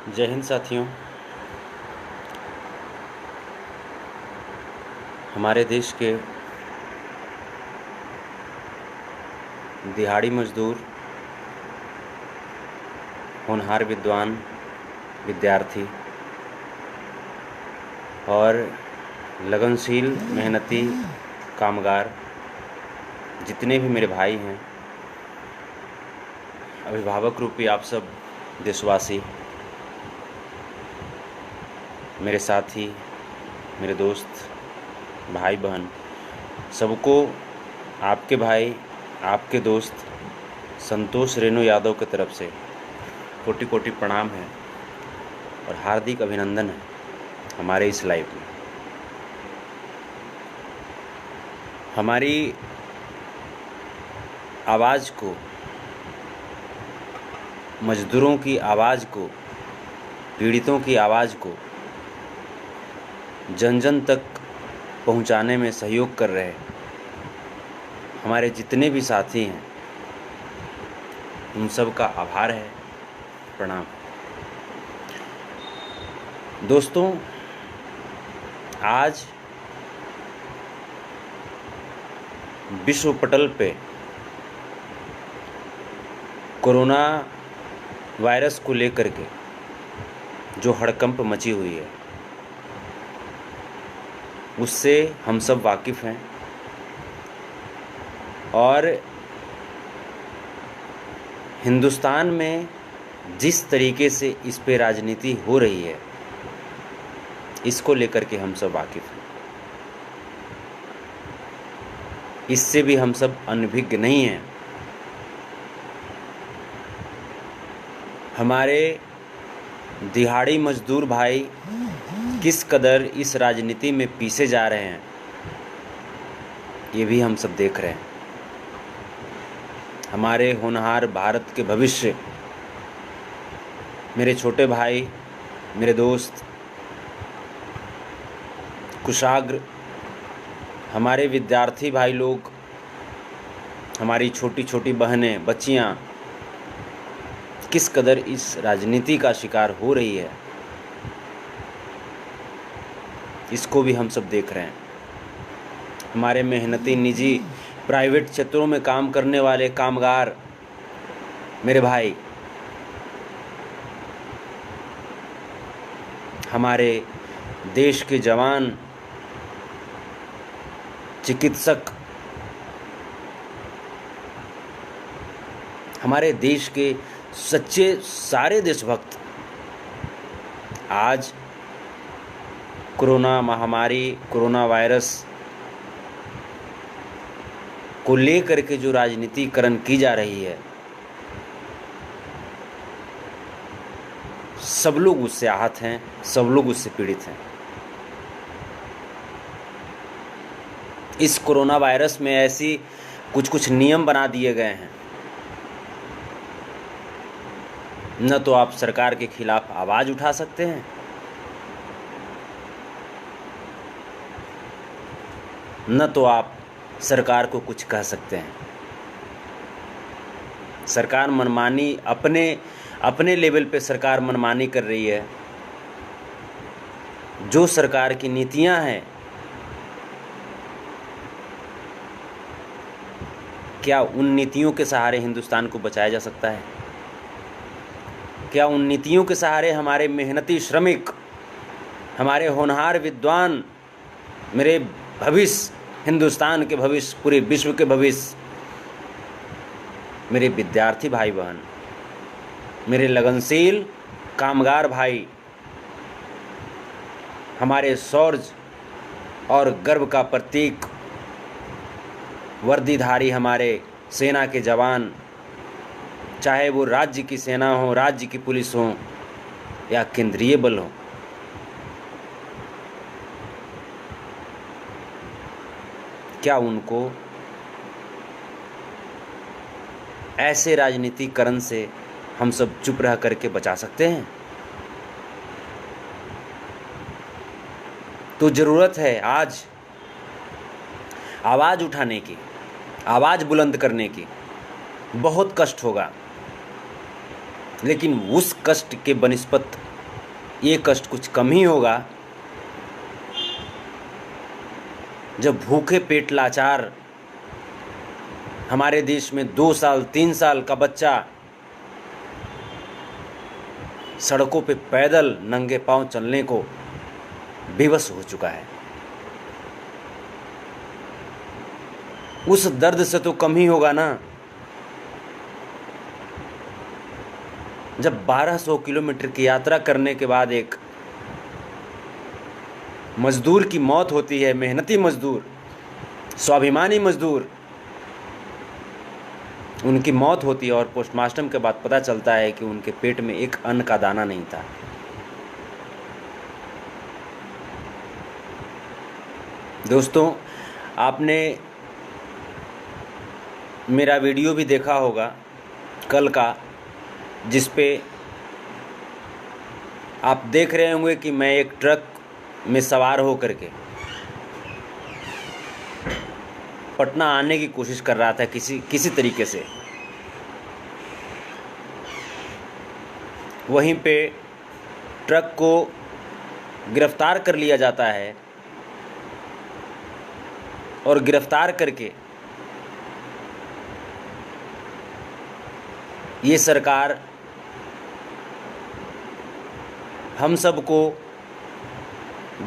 जय हिंद साथियों। हमारे देश के दिहाड़ी मजदूर, होनहार विद्वान, विद्यार्थी और लगनशील मेहनती कामगार जितने भी मेरे भाई हैं, अभिभावक रूपी आप सब देशवासी, मेरे साथी, मेरे दोस्त, भाई बहन, सबको आपके भाई, आपके दोस्त संतोष रेणु यादव की तरफ से कोटि कोटि प्रणाम है और हार्दिक अभिनंदन है हमारे इस लाइव में। हमारी आवाज़ को, मजदूरों की आवाज़ को, पीड़ितों की आवाज़ को जन जन तक पहुंचाने में सहयोग कर रहे हमारे जितने भी साथी हैं, उन सब का आभार है, प्रणाम। दोस्तों, आज विश्व पटल पे कोरोना वायरस को लेकर के जो हड़कंप मची हुई है, उससे हम सब वाकिफ़ हैं और हिंदुस्तान में जिस तरीके से इस पे राजनीति हो रही है, इसको लेकर के हम सब वाकिफ़ हैं। इससे भी हम सब अनभिज्ञ नहीं हैं। हमारे दिहाड़ी मजदूर भाई किस कदर इस राजनीति में पीसे जा रहे हैं, ये भी हम सब देख रहे हैं। हमारे होनहार भारत के भविष्य, मेरे छोटे भाई, मेरे दोस्त, कुशाग्र, हमारे विद्यार्थी भाई लोग, हमारी छोटी छोटी बहनें, बच्चियां किस कदर इस राजनीति का शिकार हो रही है, इसको भी हम सब देख रहे हैं। हमारे मेहनती निजी प्राइवेट क्षेत्रों में काम करने वाले कामगार, मेरे भाई, हमारे देश के जवान, चिकित्सक, हमारे देश के सच्चे सारे देशभक्त आज कोरोना महामारी, कोरोना वायरस को लेकर के जो राजनीतिकरण की जा रही है, सब लोग उससे आहत हैं, सब लोग उससे पीड़ित हैं। इस कोरोना वायरस में ऐसी कुछ नियम बना दिए गए हैं, न तो आप सरकार के खिलाफ आवाज़ उठा सकते हैं, न तो आप सरकार को कुछ कह सकते हैं। सरकार मनमानी, अपने लेवल पे सरकार मनमानी कर रही है। जो सरकार की नीतियां हैं, क्या उन नीतियों के सहारे हिंदुस्तान को बचाया जा सकता है? क्या उन नीतियों के सहारे हमारे मेहनती श्रमिक, हमारे होनहार विद्वान, मेरे भविष्य, हिंदुस्तान के भविष्य, पूरे विश्व के भविष्य, मेरे विद्यार्थी भाई बहन, मेरे लगनशील कामगार भाई, हमारे शौर्य और गर्व का प्रतीक वर्दीधारी हमारे सेना के जवान, चाहे वो राज्य की सेना हो, राज्य की पुलिस हो या केंद्रीय बल हो, क्या उनको ऐसे राजनीतिकरण से हम सब चुप रह करके बचा सकते हैं? तो ज़रूरत है आज आवाज़ उठाने की, आवाज़ बुलंद करने की। बहुत कष्ट होगा, लेकिन उस कष्ट के बनिस्पत ये कष्ट कुछ कम ही होगा जब भूखे पेट लाचार हमारे देश में 2 साल 3 साल का बच्चा सड़कों पे पैदल नंगे पांव चलने को बेबस हो चुका है। उस दर्द से तो कम ही होगा ना जब 1200 किलोमीटर की यात्रा करने के बाद एक मजदूर की मौत होती है, मेहनती मजदूर, स्वाभिमानी मजदूर, उनकी मौत होती है और पोस्टमार्टम के बाद पता चलता है कि उनके पेट में एक अन्न का दाना नहीं था। दोस्तों, आपने मेरा वीडियो भी देखा होगा कल का, जिस पे आप देख रहे होंगे कि मैं एक ट्रक में सवार हो करके पटना आने की कोशिश कर रहा था किसी तरीके से। वहीं पे ट्रक को गिरफ्तार कर लिया जाता है और गिरफ्तार करके ये सरकार हम सबको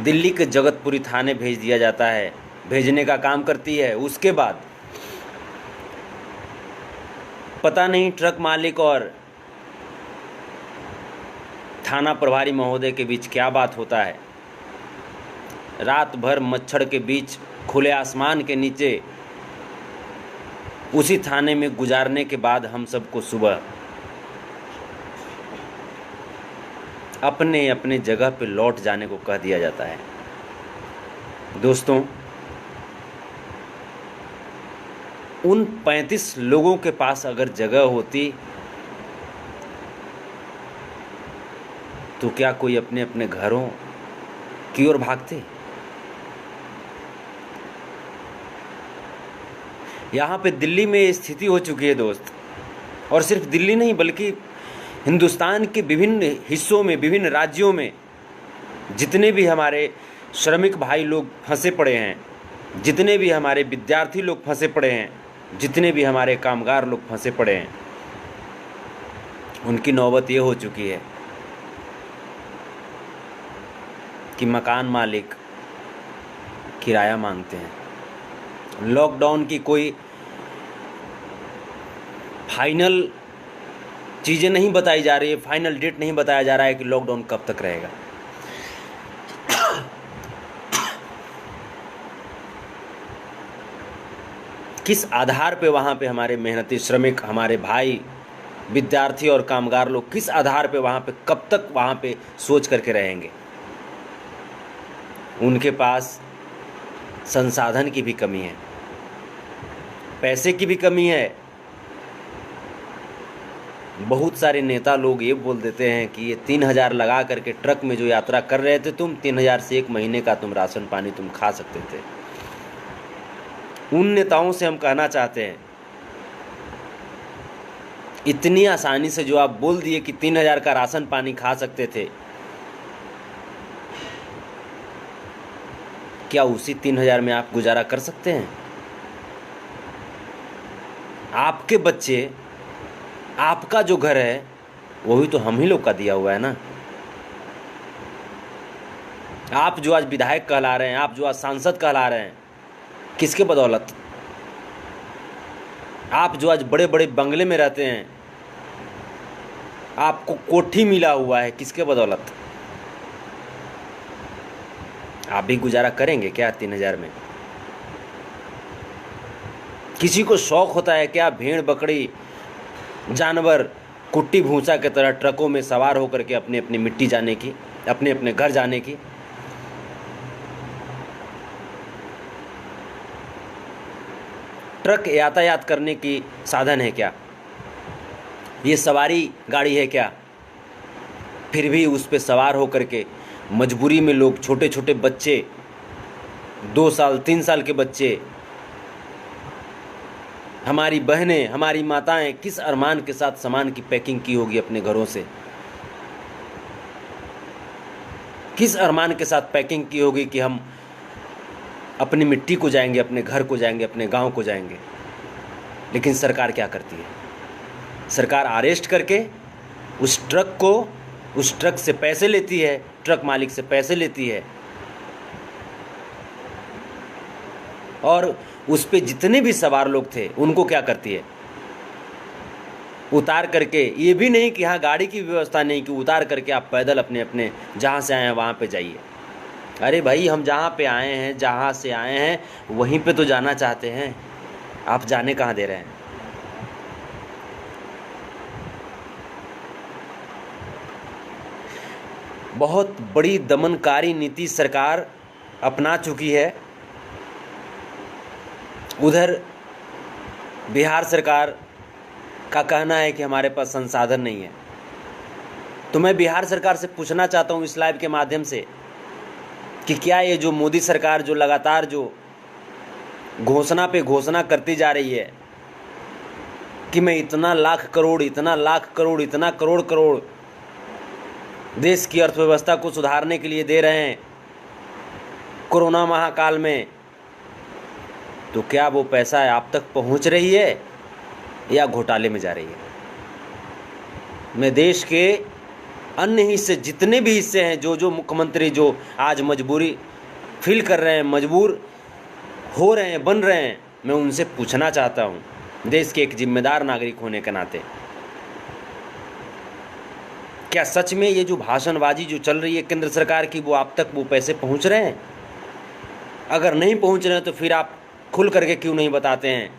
दिल्ली के जगतपुरी थाने भेज दिया जाता है, भेजने का काम करती है। उसके बाद पता नहीं ट्रक मालिक और थाना प्रभारी महोदय के बीच क्या बात होता है। रात भर मच्छर के बीच खुले आसमान के नीचे उसी थाने में गुजारने के बाद हम सबको सुबह अपने अपने जगह पे लौट जाने को कह दिया जाता है। दोस्तों, उन 35 लोगों के पास अगर जगह होती तो क्या कोई अपने अपने घरों की ओर भागते? यहाँ पे दिल्ली में ये स्थिति हो चुकी है दोस्त, और सिर्फ दिल्ली नहीं बल्कि हिंदुस्तान के विभिन्न हिस्सों में, विभिन्न राज्यों में जितने भी हमारे श्रमिक भाई लोग फंसे पड़े हैं, जितने भी हमारे विद्यार्थी लोग फंसे पड़े हैं, जितने भी हमारे कामगार लोग फंसे पड़े हैं, उनकी नौबत ये हो चुकी है कि मकान मालिक किराया मांगते हैं। लॉकडाउन की कोई फाइनल चीज़ें नहीं बताई जा रही है, फाइनल डेट नहीं बताया जा रहा है कि लॉकडाउन कब तक रहेगा। किस आधार पे वहाँ पे हमारे मेहनती श्रमिक, हमारे भाई विद्यार्थी और कामगार लोग किस आधार पे वहाँ पे कब तक वहाँ पे सोच करके रहेंगे? उनके पास संसाधन की भी कमी है, पैसे की भी कमी है। बहुत सारे नेता लोग ये बोल देते हैं कि ये 3000 लगा करके ट्रक में जो यात्रा कर रहे थे तुम, 3000 से 1 महीने का तुम राशन पानी तुम खा सकते थे। उन नेताओं से हम कहना चाहते हैं, इतनी आसानी से जो आप बोल दिए कि 3000 का राशन पानी खा सकते थे, क्या उसी 3000 में आप गुजारा कर सकते हैं? आपके बच्चे, आपका जो घर है वही तो हम ही लोग का दिया हुआ है ना। आप जो आज विधायक कहला रहे हैं, आप जो आज सांसद कहला रहे हैं, किसके बदौलत? आप जो आज बड़े बड़े बंगले में रहते हैं, आपको कोठी मिला हुआ है, किसके बदौलत? आप भी गुजारा करेंगे क्या 3000 में? किसी को शौक होता है क्या भेड़ बकरी जानवर कुट्टी भूसा की तरह ट्रकों में सवार होकर के अपने अपनी मिट्टी जाने की, अपने अपने घर जाने की? ट्रक यातायात करने की साधन है क्या? ये सवारी गाड़ी है क्या? फिर भी उस पे सवार होकर के मजबूरी में लोग, छोटे छोटे बच्चे, 2 साल 3 साल के बच्चे, हमारी बहनें, हमारी माताएं किस अरमान के साथ सामान की पैकिंग की होगी अपने घरों से। किस अरमान के साथ पैकिंग की होगी कि हम अपनी मिट्टी को जाएंगे, अपने घर को जाएंगे, अपने गांव को जाएंगे। लेकिन सरकार क्या करती है? सरकार अरेस्ट करके उस ट्रक से पैसे लेती है, ट्रक मालिक से पैसे लेती है, और उस पे जितने भी सवार लोग थे उनको क्या करती है? उतार करके, ये भी नहीं कि हाँ गाड़ी की व्यवस्था नहीं कि उतार करके आप पैदल अपने अपने जहाँ से आए हैं वहाँ पे जाइए। अरे भाई, हम जहाँ पे आए हैं, जहाँ से आए हैं वहीं पे तो जाना चाहते हैं, आप जाने कहाँ दे रहे हैं? बहुत बड़ी दमनकारी नीति सरकार अपना चुकी है। उधर बिहार सरकार का कहना है कि हमारे पास संसाधन नहीं है। तो मैं बिहार सरकार से पूछना चाहता हूँ इस लाइव के माध्यम से कि क्या ये जो मोदी सरकार जो लगातार जो घोषणा पे घोषणा करती जा रही है कि मैं इतना लाख करोड़, इतना लाख करोड़, इतना करोड़ करोड़ देश की अर्थव्यवस्था को सुधारने के लिए दे रहे हैं कोरोना महाकाल में, तो क्या वो पैसा आप तक पहुंच रही है या घोटाले में जा रही है? मैं देश के अन्य हिस्से, जितने भी हिस्से हैं, जो मुख्यमंत्री जो आज मजबूरी फील कर रहे हैं, मजबूर हो रहे हैं, बन रहे हैं, मैं उनसे पूछना चाहता हूँ देश के एक जिम्मेदार नागरिक होने के नाते, क्या सच में ये जो भाषणबाजी जो चल रही है केंद्र सरकार की, वो आप तक वो पैसे पहुँच रहे हैं? अगर नहीं पहुँच रहे हैं तो फिर आप खुल करके क्यों नहीं बताते हैं?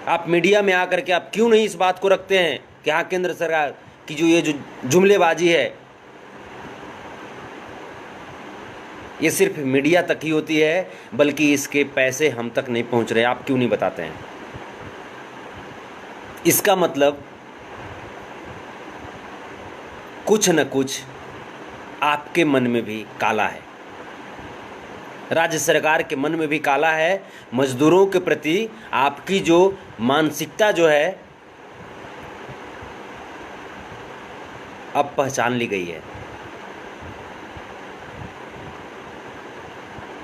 आप मीडिया में आकर के आप क्यों नहीं इस बात को रखते हैं कि हाँ, केंद्र सरकार की जो ये जो जुमलेबाजी है ये सिर्फ मीडिया तक ही होती है, बल्कि इसके पैसे हम तक नहीं पहुंच रहे? आप क्यों नहीं बताते हैं? इसका मतलब कुछ न कुछ आपके मन में भी काला है, राज्य सरकार के मन में भी काला है। मजदूरों के प्रति आपकी जो मानसिकता जो है अब पहचान ली गई है।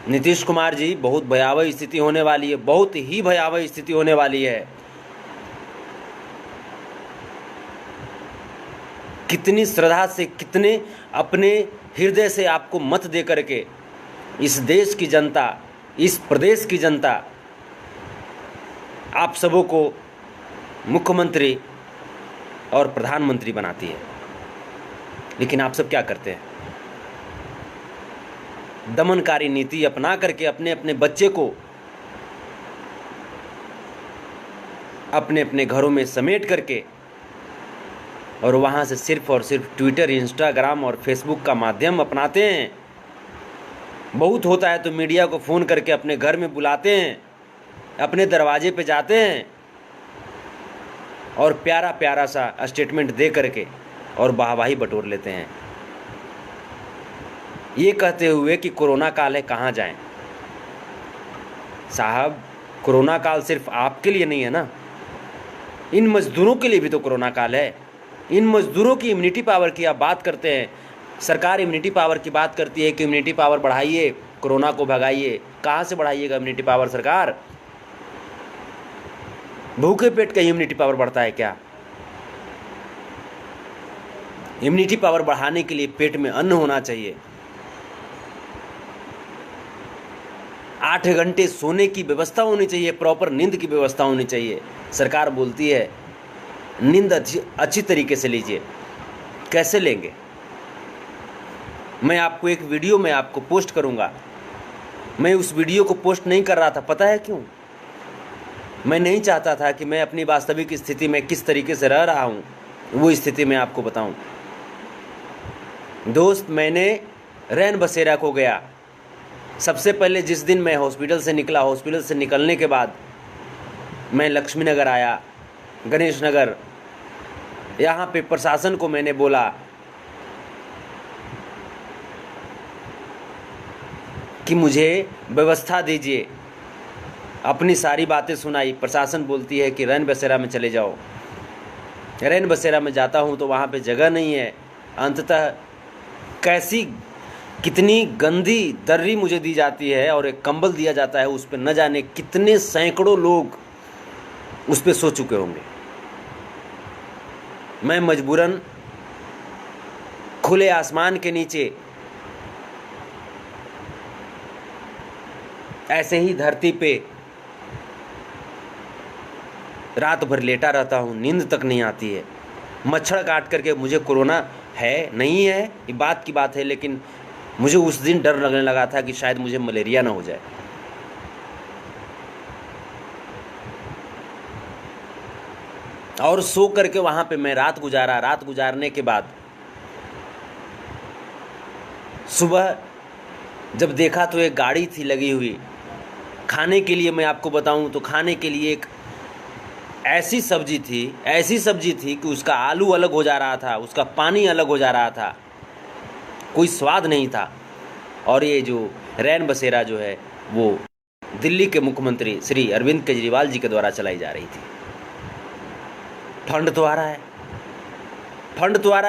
नीतीश कुमार जी, बहुत भयावह स्थिति होने वाली है, बहुत ही भयावह स्थिति होने वाली है। कितनी श्रद्धा से, कितने अपने हृदय से आपको मत दे करके इस देश की जनता, इस प्रदेश की जनता आप सबों को मुख्यमंत्री और प्रधानमंत्री बनाती है। लेकिन आप सब क्या करते हैं? दमनकारी नीति अपना करके अपने अपने बच्चे को अपने अपने घरों में समेट करके और वहाँ से सिर्फ और सिर्फ ट्विटर, इंस्टाग्राम और फेसबुक का माध्यम अपनाते हैं। बहुत होता है तो मीडिया को फ़ोन करके अपने घर में बुलाते हैं, अपने दरवाजे पे जाते हैं और प्यारा प्यारा सा स्टेटमेंट दे करके और वाहवाही बटोर लेते हैं, ये कहते हुए कि कोरोना काल है, कहाँ जाएं। साहब, कोरोना काल सिर्फ आपके लिए नहीं है ना, इन मजदूरों के लिए भी तो कोरोना काल है। इन मजदूरों की इम्यूनिटी पावर की आप बात करते हैं, सरकार इम्यूनिटी पावर की बात करती है कि इम्यूनिटी पावर बढ़ाइए, कोरोना को भगाइए। कहाँ से बढ़ाइएगा इम्यूनिटी पावर सरकार? भूखे पेट का इम्यूनिटी पावर बढ़ता है क्या? इम्यूनिटी पावर बढ़ाने के लिए पेट में अन्न होना चाहिए, 8 घंटे सोने की व्यवस्था होनी चाहिए, प्रॉपर नींद की व्यवस्था होनी चाहिए। सरकार बोलती है नींद अच्छी तरीके से लीजिए। कैसे लेंगे? मैं आपको एक वीडियो में आपको पोस्ट करूंगा। मैं उस वीडियो को पोस्ट नहीं कर रहा था, पता है क्यों? मैं नहीं चाहता था कि मैं अपनी वास्तविक स्थिति में किस तरीके से रह रहा हूं वो स्थिति मैं आपको बताऊं। दोस्त, मैंने रैन बसेरा को गया। सबसे पहले जिस दिन मैं हॉस्पिटल से निकला, हॉस्पिटल से निकलने के बाद मैं लक्ष्मी नगर आया, गणेश नगर, यहाँ पे प्रशासन को मैंने बोला कि मुझे व्यवस्था दीजिए। अपनी सारी बातें सुनाई। प्रशासन बोलती है कि रैन बसेरा में चले जाओ। रैन बसेरा में जाता हूँ तो वहाँ पे जगह नहीं है। अंततः कैसी कितनी गंदी दर्री मुझे दी जाती है और एक कंबल दिया जाता है, उस पर न जाने कितने सैकड़ों लोग उस पर सो चुके होंगे। मैं मजबूरन खुले आसमान के नीचे ऐसे ही धरती पे रात भर लेटा रहता हूँ, नींद तक नहीं आती है। मच्छर काट करके मुझे कोरोना है नहीं है ये बात की बात है, लेकिन मुझे उस दिन डर लगने लगा था कि शायद मुझे मलेरिया ना हो जाए। और सो करके वहाँ पे मैं रात गुजारा। रात गुजारने के बाद सुबह जब देखा तो एक गाड़ी थी लगी हुई खाने के लिए। मैं आपको बताऊं तो खाने के लिए एक ऐसी सब्जी थी कि उसका आलू अलग हो जा रहा था, उसका पानी अलग हो जा रहा था, कोई स्वाद नहीं था। और ये जो रैन बसेरा जो है वो दिल्ली के मुख्यमंत्री श्री अरविंद केजरीवाल जी के द्वारा चलाई जा रही थी। फंड तो आ रहा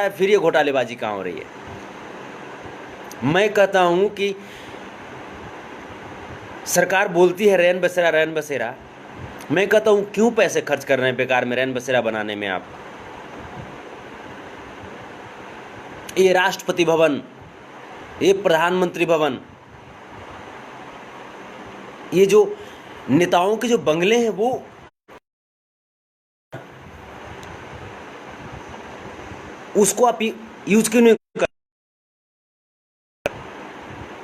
है, फिर ये घोटालेबाजी कहाँ हो रही है। मैं कहता हूं कि सरकार बोलती है रैन बसेरा, मैं कहता हूं क्यों पैसे खर्च कर रहे हैं बेकार में रैन बसेरा बनाने में आप। ये राष्ट्रपति भवन, ये प्रधानमंत्री भवन, ये जो नेताओं के जो बंगले हैं वो उसको आप यूज क्यों नहीं कर?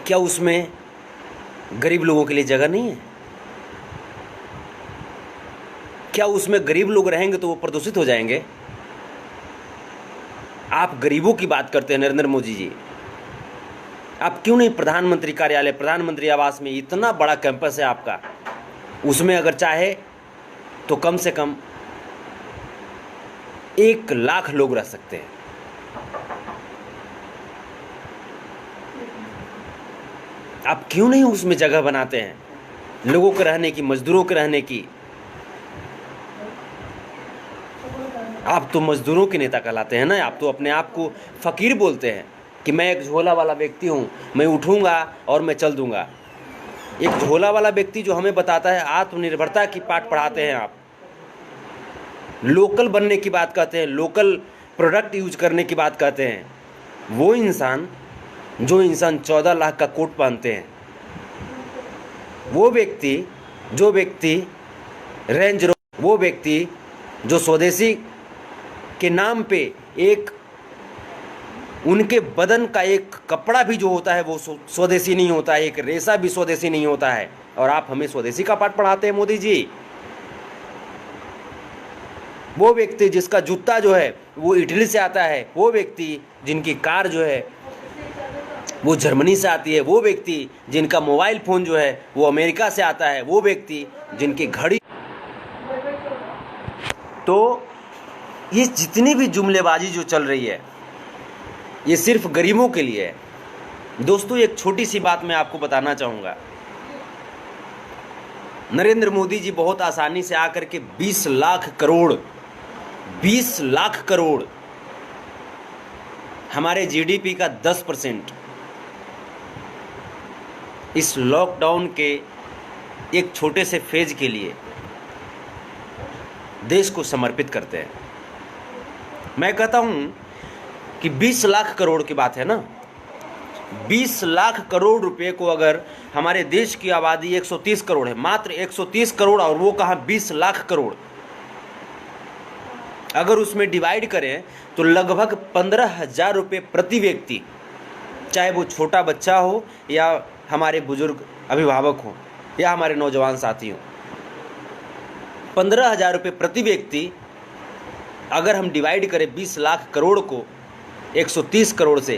क्या उसमें गरीब लोगों के लिए जगह नहीं है? क्या उसमें गरीब लोग रहेंगे तो वो प्रदूषित हो जाएंगे? आप गरीबों की बात करते हैं नरेंद्र मोदी जी, आप क्यों नहीं प्रधानमंत्री कार्यालय, प्रधानमंत्री आवास में इतना बड़ा कैंपस है आपका, उसमें अगर चाहे तो कम से कम 1 लाख लोग रह सकते हैं। आप क्यों नहीं उसमें जगह बनाते हैं लोगों के रहने की, मजदूरों के रहने की? आप तो मजदूरों के नेता कहलाते हैं ना। आप तो अपने आप को फकीर बोलते हैं कि मैं एक झोला वाला व्यक्ति हूँ, मैं उठूँगा और मैं चल दूँगा। एक झोला वाला व्यक्ति जो हमें बताता है आत्मनिर्भरता की पाठ पढ़ाते हैं आप, लोकल बनने की बात कहते हैं, लोकल प्रोडक्ट यूज करने की बात कहते हैं। वो इंसान जो इंसान 14 लाख का कोट पहनते हैं, वो व्यक्ति रेंज रोवर, वो व्यक्ति जो स्वदेशी के नाम पे एक उनके बदन का एक कपड़ा भी जो होता है वो स्वदेशी नहीं होता है, एक रेशा भी स्वदेशी नहीं होता है, और आप हमें स्वदेशी का पाठ पढ़ाते हैं मोदी जी। वो व्यक्ति जिसका जूता जो है वो इटली से आता है, वो व्यक्ति जिनकी कार जो है वो जर्मनी से आती है, वो व्यक्ति जिनका मोबाइल फ़ोन जो है वो अमेरिका से आता है, वो व्यक्ति जिनकी घड़ी। तो ये जितनी भी जुमलेबाजी जो चल रही है ये सिर्फ गरीबों के लिए है। दोस्तों एक छोटी सी बात मैं आपको बताना चाहूँगा। नरेंद्र मोदी जी बहुत आसानी से आकर के 20 लाख करोड़ हमारे जीडीपी का 10% इस लॉकडाउन के एक छोटे से फेज के लिए देश को समर्पित करते हैं। मैं कहता हूं कि 20 लाख करोड़ की बात है ना, 20 लाख करोड़ रुपए को अगर हमारे देश की आबादी 130 करोड़ है, मात्र 130 करोड़, और वो कहाँ 20 लाख करोड़, अगर उसमें डिवाइड करें तो लगभग 15,000 रुपये प्रति व्यक्ति, चाहे वो छोटा बच्चा हो या हमारे बुजुर्ग अभिभावक हो या हमारे नौजवान साथी हो, 15,000 रुपये प्रति व्यक्ति अगर हम डिवाइड करें 20 लाख करोड़ को 130 करोड़ से,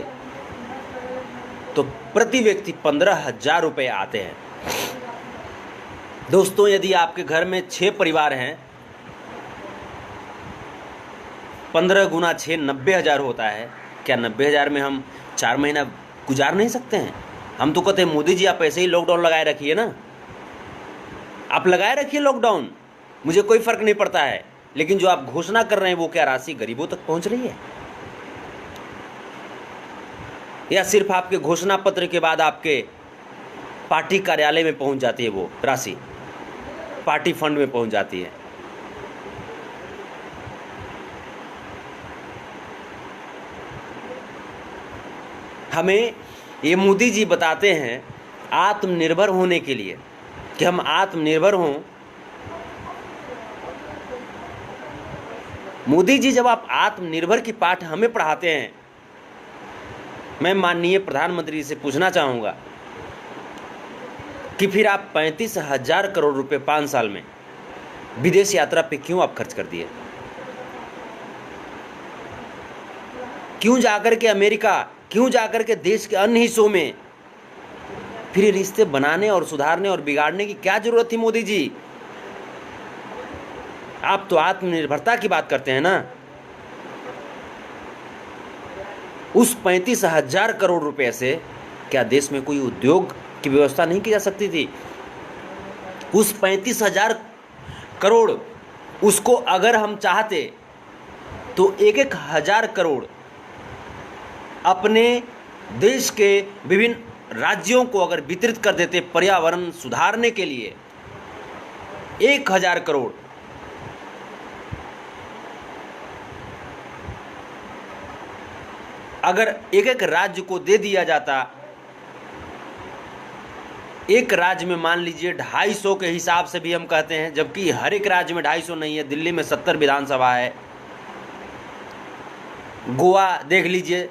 तो प्रति व्यक्ति 15,000 रुपये आते हैं। दोस्तों यदि आपके घर में 6 परिवार हैं, 15 गुना 6 90,000 होता है। क्या 90,000 में हम 4 महीना गुजार नहीं सकते हैं? हम तो कहते हैं मोदी जी आप ऐसे ही लॉकडाउन लगाए रखिए ना, आप लगाए रखिए लॉकडाउन, मुझे कोई फर्क नहीं पड़ता है, लेकिन जो आप घोषणा कर रहे हैं वो क्या राशि गरीबों तक पहुंच रही है? या सिर्फ आपके घोषणा पत्र के बाद आपके पार्टी कार्यालय में पहुंच जाती है, वो राशि पार्टी फंड में पहुंच जाती है? हमें ये मोदी जी बताते हैं आत्मनिर्भर होने के लिए कि हम आत्मनिर्भर हों। मोदी जी, जब आप आत्मनिर्भर की पाठ हमें पढ़ाते हैं, मैं माननीय प्रधानमंत्री से पूछना चाहूँगा कि फिर आप 35,000 करोड़ रुपए 5 साल में विदेश यात्रा पे क्यों आप खर्च कर दिए? क्यों जाकर के अमेरिका, क्यों जाकर के देश के अन्य हिस्सों में फिर रिश्ते बनाने और सुधारने और बिगाड़ने की क्या जरूरत थी मोदी जी? आप तो आत्मनिर्भरता की बात करते हैं ना। उस 35,000 करोड़ रुपए से क्या देश में कोई उद्योग की व्यवस्था नहीं की जा सकती थी? उस 35,000 करोड़, उसको अगर हम चाहते तो 1,000 करोड़ अपने देश के विभिन्न राज्यों को अगर वितरित कर देते पर्यावरण सुधारने के लिए, 1,000 करोड़। अगर एक एक राज्य को दे दिया जाता, एक राज्य में मान लीजिए 250 के हिसाब से भी हम कहते हैं, जबकि हर एक राज्य में 250 नहीं है। दिल्ली में 70 विधानसभा है, गोवा देख लीजिए,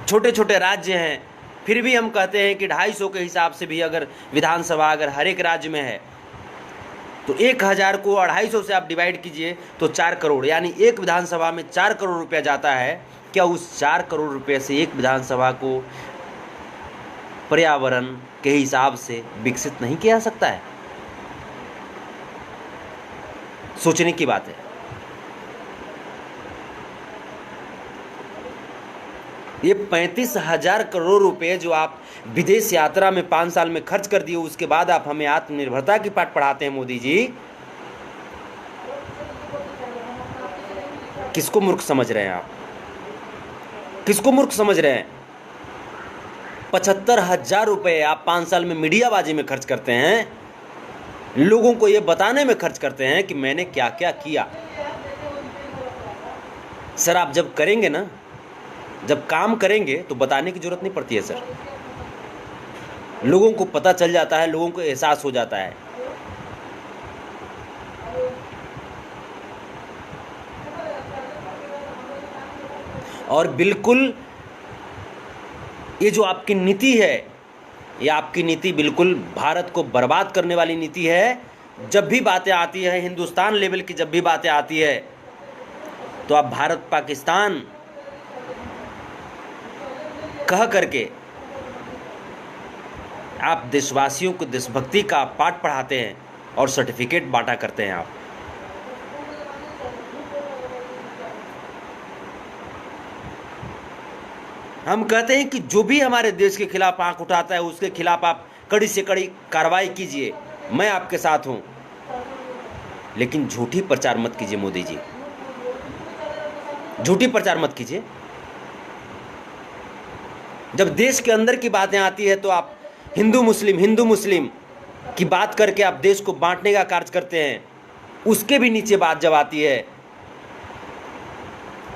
छोटे छोटे राज्य हैं, फिर भी हम कहते हैं कि 250 के हिसाब से भी अगर विधानसभा अगर हर एक राज्य में है तो 1,000 को 250 से आप डिवाइड कीजिए तो 4 करोड़, यानी एक विधानसभा में 4 करोड़ रुपया जाता है। क्या उस 4 करोड़ रुपये से एक विधानसभा को पर्यावरण के हिसाब से विकसित नहीं किया जा सकता है? सोचने की बात है। ये 35,000 करोड़ रुपए जो आप विदेश यात्रा में 5 साल में खर्च कर दिए, उसके बाद आप हमें आत्मनिर्भरता की पाठ पढ़ाते हैं मोदी जी। किसको मूर्ख समझ रहे हैं आप? किसको मूर्ख समझ रहे हैं? 75,000 रुपए आप 5 साल में मीडियाबाजी में खर्च करते हैं, लोगों को यह बताने में खर्च करते हैं कि मैंने क्या क्या किया। सर, आप जब करेंगे ना, जब काम करेंगे तो बताने की जरूरत नहीं पड़ती है सर। लोगों को पता चल जाता है, लोगों को एहसास हो जाता है। और बिल्कुल ये जो आपकी नीति है, ये आपकी नीति बिल्कुल भारत को बर्बाद करने वाली नीति है। जब भी बातें आती है हिंदुस्तान लेवल की, जब भी बातें आती है तो आप भारत पाकिस्तान कह करके आप देशवासियों को देशभक्ति का पाठ पढ़ाते हैं और सर्टिफिकेट बांटा करते हैं आप। हम कहते हैं कि जो भी हमारे देश के खिलाफ आंख उठाता है उसके खिलाफ आप कड़ी से कड़ी कार्रवाई कीजिए, मैं आपके साथ हूं। लेकिन झूठी प्रचार मत कीजिए मोदी जी, झूठी प्रचार मत कीजिए। जब देश के अंदर की बातें आती है तो आप हिंदू मुस्लिम की बात करके आप देश को बांटने का कार्य करते हैं। उसके भी नीचे बात जब आती है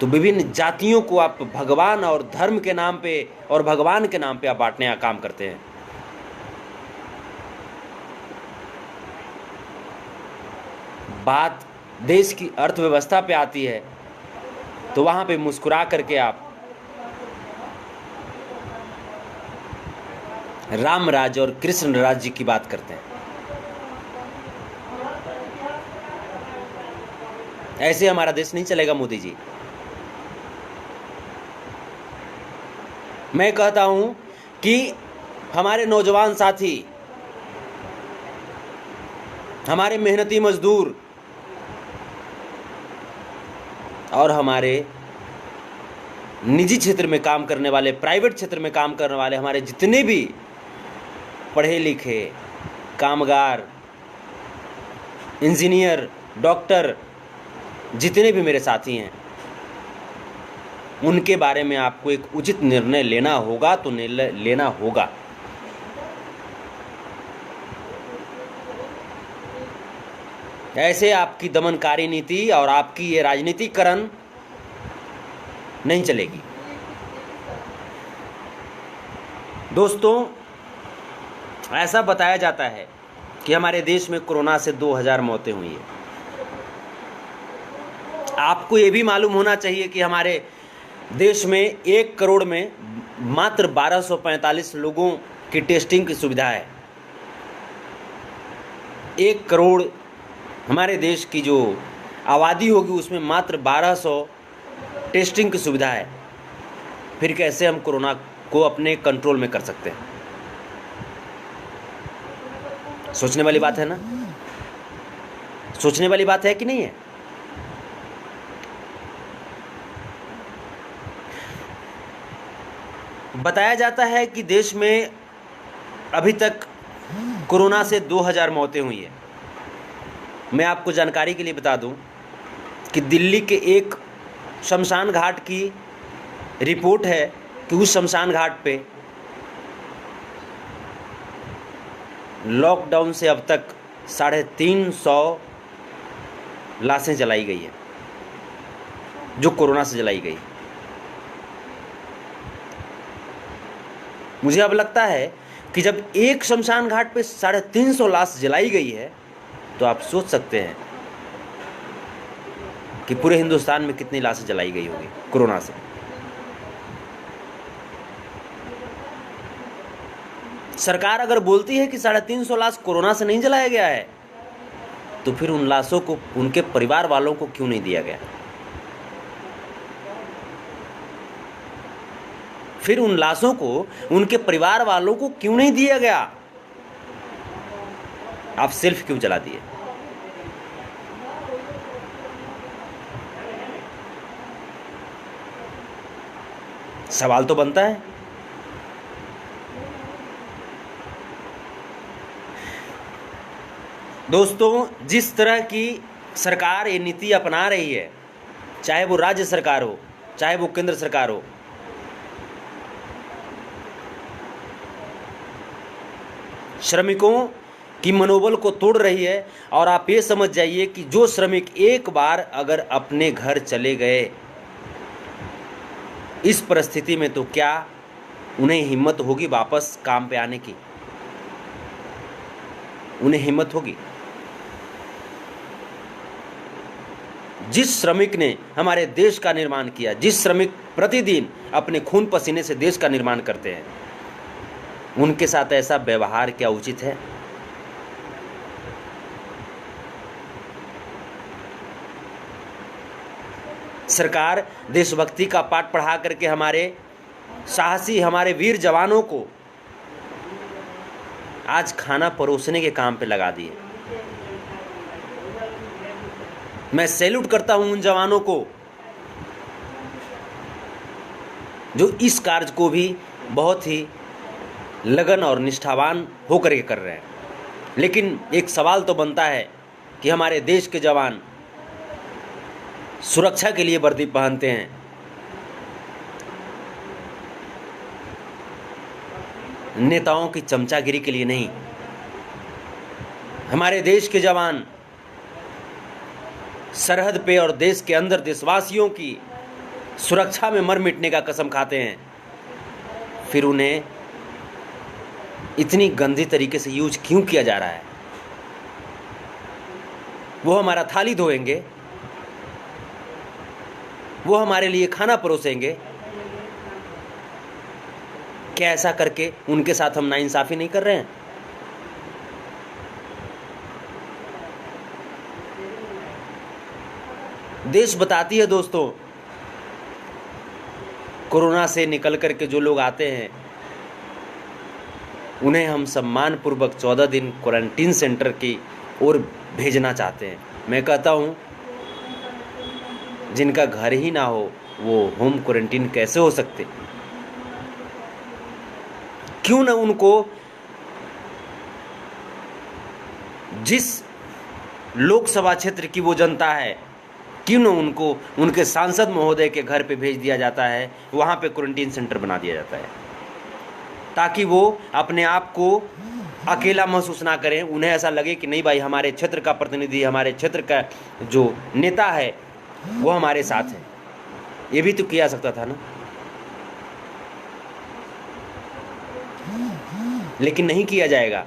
तो विभिन्न जातियों को आप भगवान और धर्म के नाम पे और भगवान के नाम पे आप बांटने का काम करते हैं। बात देश की अर्थव्यवस्था पे आती है तो वहां पे मुस्कुरा करके आप राम राज्य और कृष्ण राज्य की बात करते हैं। ऐसे हमारा देश नहीं चलेगा मोदी जी। मैं कहता हूं कि हमारे नौजवान साथी, हमारे मेहनती मजदूर और हमारे निजी क्षेत्र में काम करने वाले, प्राइवेट क्षेत्र में काम करने वाले हमारे जितने भी पढ़े लिखे कामगार, इंजीनियर, डॉक्टर, जितने भी मेरे साथी हैं, उनके बारे में आपको एक उचित निर्णय लेना होगा तो निर्णय लेना होगा। ऐसे आपकी दमनकारी नीति और आपकी ये राजनीतिकरण नहीं चलेगी। दोस्तों, ऐसा बताया जाता है कि हमारे देश में कोरोना से 2000 मौतें हुई हैं। आपको ये भी मालूम होना चाहिए कि हमारे देश में 1 करोड़ में मात्र 1245 लोगों की टेस्टिंग की सुविधा है। 1 करोड़ हमारे देश की जो आबादी होगी उसमें मात्र 1200 टेस्टिंग की सुविधा है। फिर कैसे हम कोरोना को अपने कंट्रोल में कर सकते हैं? सोचने वाली बात है ना? सोचने वाली बात है कि नहीं है? बताया जाता है कि देश में अभी तक कोरोना से 2000 मौतें हुई है। मैं आपको जानकारी के लिए बता दूं कि दिल्ली के एक शमशान घाट की रिपोर्ट है कि उस शमशान घाट पे लॉकडाउन से अब तक 350 लाशें जलाई गई है, जो कोरोना से जलाई गई। मुझे अब लगता है कि जब एक शमशान घाट पे 350 लाश जलाई गई है तो आप सोच सकते हैं कि पूरे हिंदुस्तान में कितनी लाशें जलाई गई होगी कोरोना से। सरकार अगर बोलती है कि 350 लाश कोरोना से नहीं जलाया गया है, तो फिर उन लाशों को उनके परिवार वालों को क्यों नहीं दिया गया? फिर उन लाशों को उनके परिवार वालों को क्यों नहीं दिया गया? आप सिर्फ क्यों जला दिए? सवाल तो बनता है। दोस्तों, जिस तरह की सरकार ये नीति अपना रही है, चाहे वो राज्य सरकार हो चाहे वो केंद्र सरकार हो, श्रमिकों की मनोबल को तोड़ रही है। और आप ये समझ जाइए कि जो श्रमिक एक बार अगर अपने घर चले गए इस परिस्थिति में, तो क्या उन्हें हिम्मत होगी वापस काम पे आने की? उन्हें हिम्मत होगी? जिस श्रमिक ने हमारे देश का निर्माण किया, जिस श्रमिक प्रतिदिन अपने खून पसीने से देश का निर्माण करते हैं, उनके साथ ऐसा व्यवहार क्या उचित है? सरकार देशभक्ति का पाठ पढ़ा करके हमारे साहसी, हमारे वीर जवानों को आज खाना परोसने के काम पे लगा दिए। मैं सैल्यूट करता हूं उन जवानों को जो इस कार्य को भी बहुत ही लगन और निष्ठावान होकर के कर रहे हैं। लेकिन एक सवाल तो बनता है कि हमारे देश के जवान सुरक्षा के लिए वर्दी पहनते हैं, नेताओं की चमचागिरी के लिए नहीं। हमारे देश के जवान सरहद पे और देश के अंदर देशवासियों की सुरक्षा में मर मिटने का कसम खाते हैं, फिर उन्हें इतनी गंदी तरीके से यूज क्यों किया जा रहा है? वो हमारा थाली धोएंगे, वो हमारे लिए खाना परोसेंगे, क्या ऐसा करके उनके साथ हम नाइंसाफी नहीं कर रहे हैं? देश बताती है दोस्तों, कोरोना से निकल करके जो लोग आते हैं उन्हें हम सम्मानपूर्वक 14 दिन क्वारंटीन सेंटर की ओर भेजना चाहते हैं। मैं कहता हूं, जिनका घर ही ना हो वो होम क्वारंटीन कैसे हो सकते? क्यों ना उनको जिस लोकसभा क्षेत्र की वो जनता है क्यों न उनको उनके सांसद महोदय के घर पे भेज दिया जाता है, वहाँ पे क्वारंटीन सेंटर बना दिया जाता है, ताकि वो अपने आप को अकेला महसूस ना करें। उन्हें ऐसा लगे कि नहीं भाई, हमारे क्षेत्र का प्रतिनिधि, हमारे क्षेत्र का जो नेता है वो हमारे साथ है। ये भी तो किया सकता था ना, लेकिन नहीं किया जाएगा,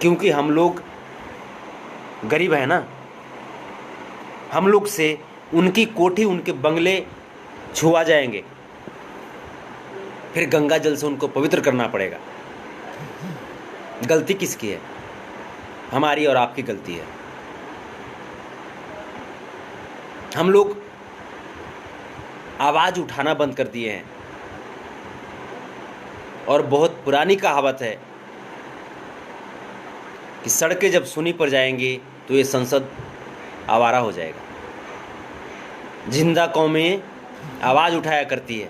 क्योंकि हम लोग गरीब हैं ना। हम लोग से उनकी कोठी, उनके बंगले छुआ जाएंगे, फिर गंगा जल से उनको पवित्र करना पड़ेगा। गलती किसकी है? हमारी और आपकी गलती है। हम लोग आवाज उठाना बंद कर दिए हैं, और बहुत पुरानी कहावत है कि सड़कें जब सुनी पड़ जाएंगी तो ये संसद आवारा हो जाएगा। जिंदा कौमें आवाज उठाया करती है,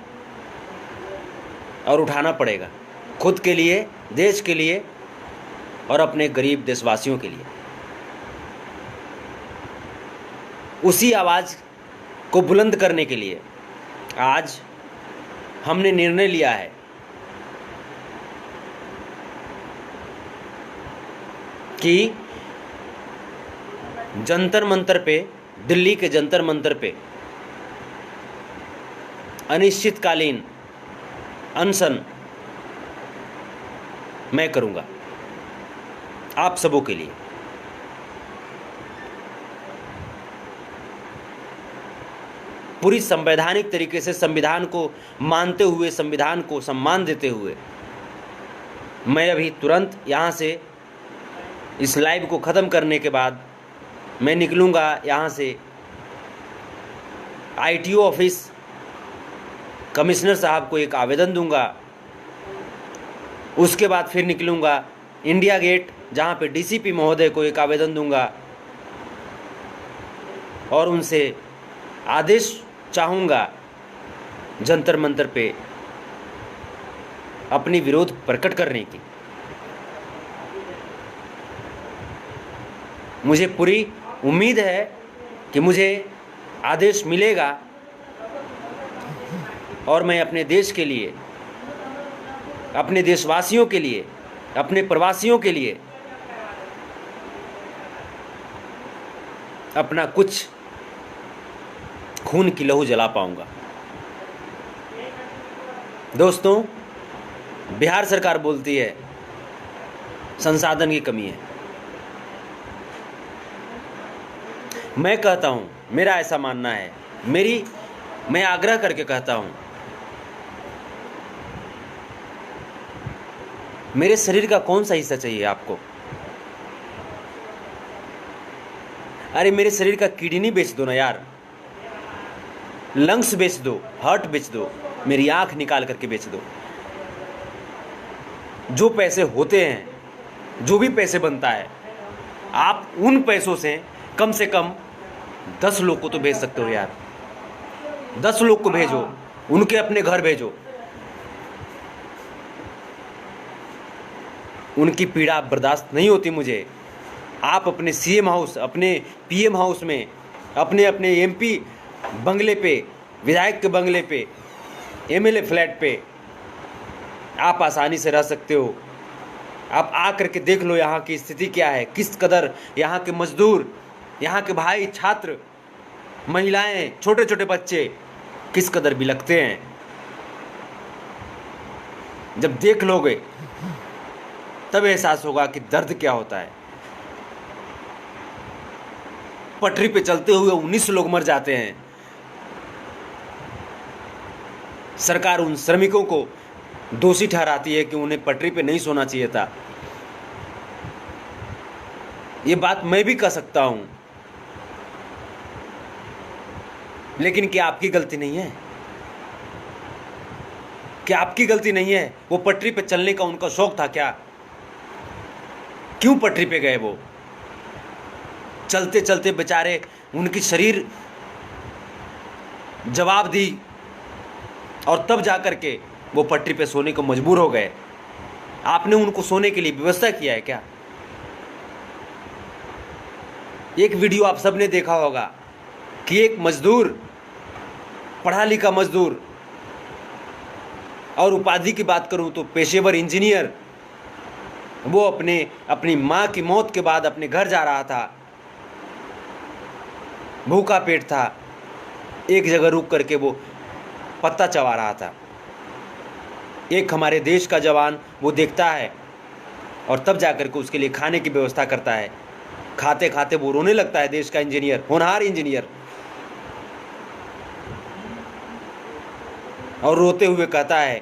और उठाना पड़ेगा, खुद के लिए, देश के लिए, और अपने गरीब देशवासियों के लिए। उसी आवाज को बुलंद करने के लिए आज हमने निर्णय लिया है कि जंतर मंतर पे, दिल्ली के जंतर मंतर पे अनिश्चितकालीन अनशन मैं करूंगा आप सबों के लिए। पूरी संवैधानिक तरीके से संविधान को मानते हुए, संविधान को सम्मान देते हुए मैं अभी तुरंत यहाँ से इस लाइव को ख़त्म करने के बाद मैं निकलूँगा यहाँ से, आईटीओ ऑफिस कमिश्नर साहब को एक आवेदन दूंगा। उसके बाद फिर निकलूँगा इंडिया गेट, जहाँ पे डीसीपी महोदय को एक आवेदन दूंगा और उनसे आदेश चाहूँगा जंतर मंतर पे अपनी विरोध प्रकट करने की। मुझे पूरी उम्मीद है कि मुझे आदेश मिलेगा और मैं अपने देश के लिए, अपने देशवासियों के लिए, अपने प्रवासियों के लिए अपना कुछ खून की लहू जला पाऊंगा। दोस्तों, बिहार सरकार बोलती है संसाधन की कमी है। मैं कहता हूं, मेरा ऐसा मानना है, मैं आग्रह करके कहता हूं, मेरे शरीर का कौन सा हिस्सा चाहिए आपको? अरे मेरे शरीर का किडनी बेच दो ना यार, लंग्स बेच दो, हार्ट बेच दो, मेरी आंख निकाल करके बेच दो। जो पैसे होते हैं, जो भी पैसे बनता है, आप उन पैसों से कम 10 लोग को तो भेज सकते हो यार। 10 लोग को भेजो, उनके अपने घर भेजो, उनकी पीड़ा बर्दाश्त नहीं होती मुझे। आप अपने सीएम हाउस, अपने पीएम हाउस में, अपने एमपी बंगले पे, विधायक के बंगले पे, एमएलए फ्लैट पे आप आसानी से रह सकते हो। आप आ करके देख लो यहाँ की स्थिति क्या है, किस कदर यहाँ के मजदूर, यहाँ के भाई, छात्र, महिलाएं, छोटे छोटे बच्चे किस कदर बिलखते हैं। जब देख लोगे तब एहसास होगा कि दर्द क्या होता है। पटरी पे चलते हुए 19 लोग मर जाते हैं। सरकार उन श्रमिकों को दोषी ठहराती है कि उन्हें पटरी पे नहीं सोना चाहिए था। ये बात मैं भी कह सकता हूं, लेकिन क्या आपकी गलती नहीं है? क्या आपकी गलती नहीं है? वो पटरी पे चलने का उनका शौक था क्या? क्यों पटरी पे गए? वो चलते चलते बेचारे, उनकी शरीर जवाब दी और तब जा करके वो पटरी पे सोने को मजबूर हो गए। आपने उनको सोने के लिए व्यवस्था किया है क्या? एक वीडियो आप सबने देखा होगा कि एक मजदूर, पढ़ा लिखा मजदूर, और उपाधि की बात करूं तो पेशेवर इंजीनियर, वो अपनी माँ की मौत के बाद अपने घर जा रहा था, भूखा पेट था, एक जगह रुक करके वो पत्ता चबा रहा था। एक हमारे देश का जवान वो देखता है और तब जाकर के उसके लिए खाने की व्यवस्था करता है। खाते खाते वो रोने लगता है, देश का इंजीनियर, होनहार इंजीनियर, और रोते हुए कहता है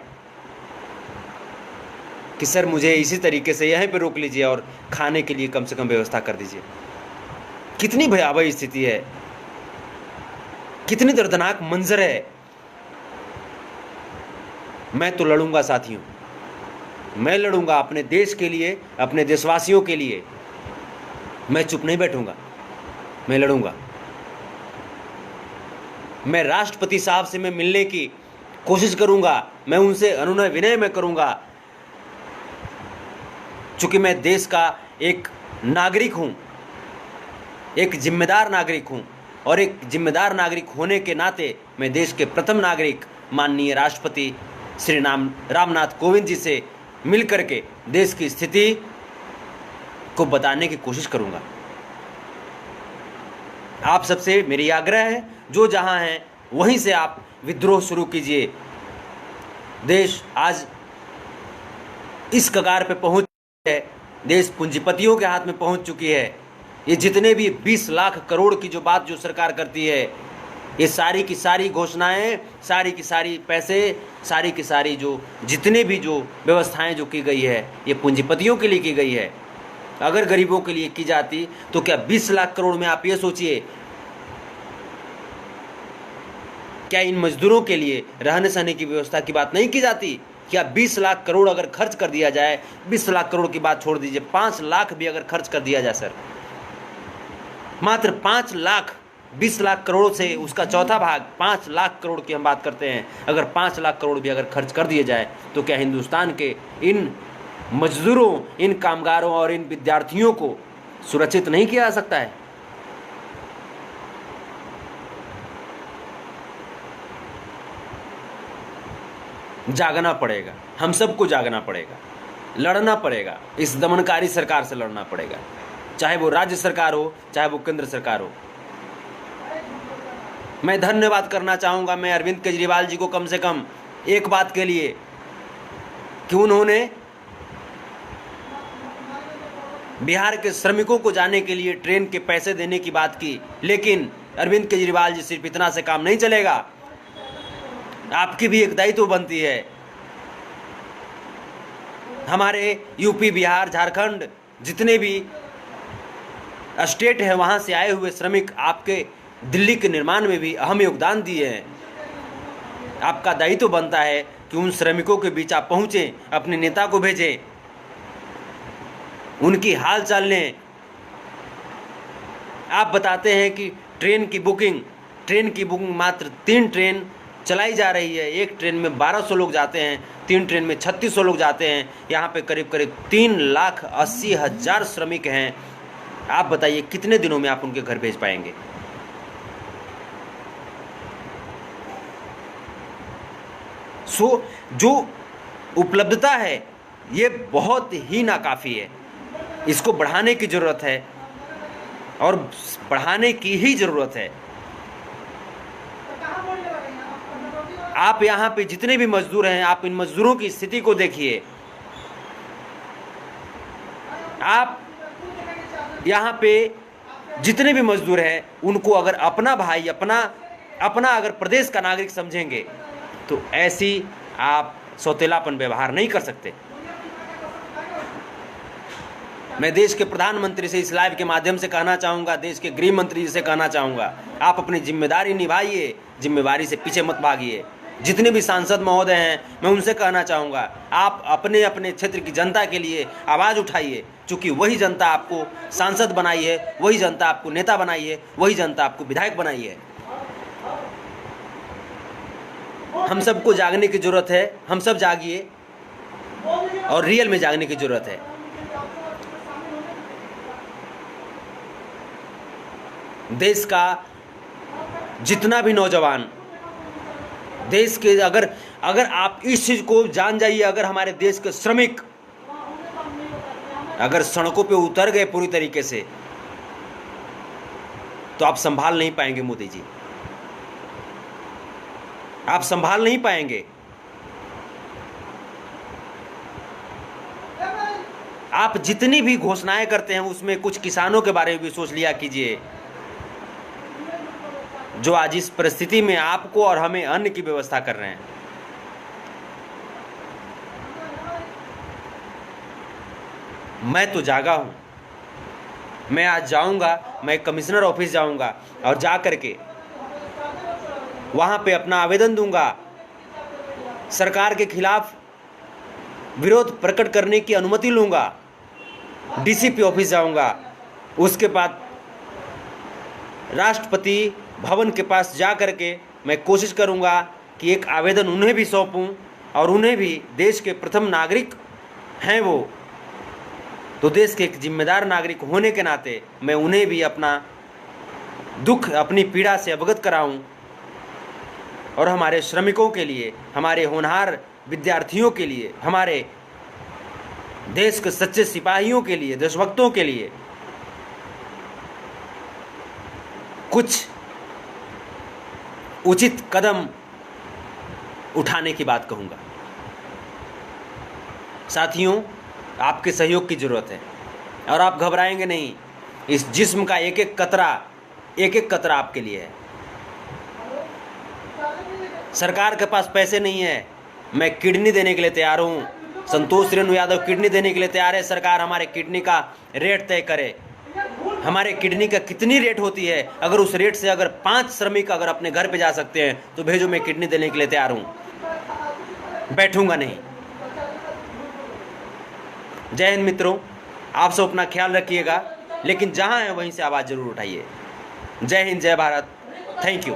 कि सर मुझे इसी तरीके से यहीं पे रोक लीजिए और खाने के लिए कम से कम व्यवस्था कर दीजिए। कितनी भयावह स्थिति है, कितनी दर्दनाक मंजर है। मैं तो लड़ूंगा साथियों, मैं लड़ूंगा अपने देश के लिए, अपने देशवासियों के लिए। मैं चुप नहीं बैठूंगा, मैं लड़ूंगा। मैं राष्ट्रपति साहब से मैं मिलने की कोशिश करूंगा, मैं उनसे अनुनय विनय में करूंगा, चूंकि मैं देश का एक नागरिक हूं, एक जिम्मेदार नागरिक हूं, और एक जिम्मेदार नागरिक होने के नाते मैं देश के प्रथम नागरिक माननीय राष्ट्रपति श्री रामनाथ कोविंद जी से मिल करके देश की स्थिति को बताने की कोशिश करूंगा। आप सबसे मेरी आग्रह है, जो जहां हैं वहीं से आप विद्रोह शुरू कीजिए। देश आज इस कगार पे पहुंच है, देश पूंजीपतियों के हाथ में पहुंच चुकी है। ये जितने भी 20 लाख करोड़ की जो बात जो सरकार करती है, ये सारी की सारी घोषणाएं, सारी की सारी पैसे, सारी की सारी जो जितने भी जो व्यवस्थाएं जो की गई है, ये पूंजीपतियों के लिए की गई है। अगर गरीबों के लिए की जाती तो क्या 20 लाख करोड़ में आप ये सोचिए, क्या इन मजदूरों के लिए रहने सहने की व्यवस्था की बात नहीं की जाती? क्या 20 लाख करोड़ अगर खर्च कर दिया जाए, 20 लाख करोड़ की बात छोड़ दीजिए, 5 लाख भी अगर खर्च कर दिया जाए सर, मात्र 5 लाख, 20 लाख करोड़ से उसका चौथा भाग, 5 लाख करोड़ की हम बात करते हैं, अगर 5 लाख करोड़ भी अगर खर्च कर दिए जाए तो क्या हिंदुस्तान के इन मजदूरों, इन कामगारों और इन विद्यार्थियों को सुरक्षित नहीं किया जा सकता है? जागना पड़ेगा, हम सबको जागना पड़ेगा, लड़ना पड़ेगा, इस दमनकारी सरकार से लड़ना पड़ेगा, चाहे वो राज्य सरकार हो, चाहे वो केंद्र सरकार हो। मैं धन्यवाद करना चाहूंगा मैं अरविंद केजरीवाल जी को, कम से कम एक बात के लिए, कि उन्होंने बिहार के श्रमिकों को जाने के लिए ट्रेन के पैसे देने की बात की। लेकिन अरविंद केजरीवाल जी, सिर्फ इतना से काम नहीं चलेगा, आपकी भी एक दायित्व बनती है। हमारे यूपी, बिहार, झारखंड, जितने भी स्टेट है, वहां से आए हुए श्रमिक आपके दिल्ली के निर्माण में भी अहम योगदान दिए हैं। आपका दायित्व बनता है कि उन श्रमिकों के बीच आप पहुंचे, अपने नेता को भेजें, उनकी हाल चाल लें। आप बताते हैं कि ट्रेन की बुकिंग मात्र 3 ट्रेन चलाई जा रही है। एक ट्रेन में 1200 लोग जाते हैं, 3 ट्रेन में 3600 लोग जाते हैं। यहाँ पे करीब 3,80,000 श्रमिक हैं। आप बताइए कितने दिनों में आप उनके घर भेज पाएंगे? जो उपलब्धता है ये बहुत ही नाकाफ़ी है, इसको बढ़ाने की ज़रूरत है, और बढ़ाने की ही ज़रूरत है। आप यहाँ पे जितने भी मजदूर हैं, आप इन मजदूरों की स्थिति को देखिए। आप यहाँ पे जितने भी मजदूर हैं, उनको अगर अपना भाई, अपना अगर प्रदेश का नागरिक समझेंगे तो ऐसी आप सौतेलापन व्यवहार नहीं कर सकते। मैं देश के प्रधानमंत्री से इस लाइव के माध्यम से कहना चाहूँगा, देश के गृह मंत्री जी से कहना चाहूँगा, आप अपनी जिम्मेदारी निभाइए, जिम्मेदारी से पीछे मत भागिए। जितने भी सांसद महोदय हैं, मैं उनसे कहना चाहूँगा, आप अपने अपने क्षेत्र की जनता के लिए आवाज़ उठाइए, क्योंकि वही जनता आपको सांसद बनाई है, वही जनता आपको नेता बनाई है, वही जनता आपको विधायक बनाई है। हम सबको जागने की ज़रूरत है, हम सब जागिए, और रियल में जागने की ज़रूरत है। देश का जितना भी नौजवान देश के, अगर आप इस चीज़ को जान जाइए, अगर हमारे देश के श्रमिक अगर सड़कों पे उतर गए पूरी तरीके से, तो आप संभाल नहीं पाएंगे मोदी जी, आप संभाल नहीं पाएंगे। आप जितनी भी घोषणाएं करते हैं उसमें कुछ किसानों के बारे में भी सोच लिया कीजिए, जो आज इस परिस्थिति में आपको और हमें अन्न की व्यवस्था कर रहे हैं। मैं तो जागा हूं, मैं आज जाऊंगा, मैं कमिश्नर ऑफिस जाऊंगा और जा करके वहां पे अपना आवेदन दूंगा, सरकार के खिलाफ विरोध प्रकट करने की अनुमति लूंगा, डीसीपी ऑफिस जाऊंगा, उसके बाद राष्ट्रपति भवन के पास जा करके मैं कोशिश करूंगा कि एक आवेदन उन्हें भी सौंपूं, और उन्हें भी, देश के प्रथम नागरिक हैं वो, तो देश के एक जिम्मेदार नागरिक होने के नाते मैं उन्हें भी अपना दुख, अपनी पीड़ा से अवगत कराऊं, और हमारे श्रमिकों के लिए, हमारे होनहार विद्यार्थियों के लिए, हमारे देश के सच्चे सिपाहियों के लिए, देशभक्तों के लिए कुछ उचित कदम उठाने की बात कहूँगा। साथियों, आपके सहयोग की ज़रूरत है और आप घबराएंगे नहीं। इस जिस्म का एक एक कतरा आपके लिए है। सरकार के पास पैसे नहीं है, मैं किडनी देने के लिए तैयार हूँ। संतोष रेणु यादव किडनी देने के लिए तैयार है। सरकार हमारे किडनी का रेट तय करे, हमारे किडनी का कितनी रेट होती है, अगर उस रेट से अगर 5 श्रमिक अगर अपने घर पे जा सकते हैं तो भेजो, मैं किडनी देने के लिए तैयार हूँ, बैठूंगा नहीं। जय हिंद मित्रों, आप सब अपना ख्याल रखिएगा, लेकिन जहाँ है वहीं से आवाज़ जरूर उठाइए। जय हिंद, जय भारत, थैंक यू।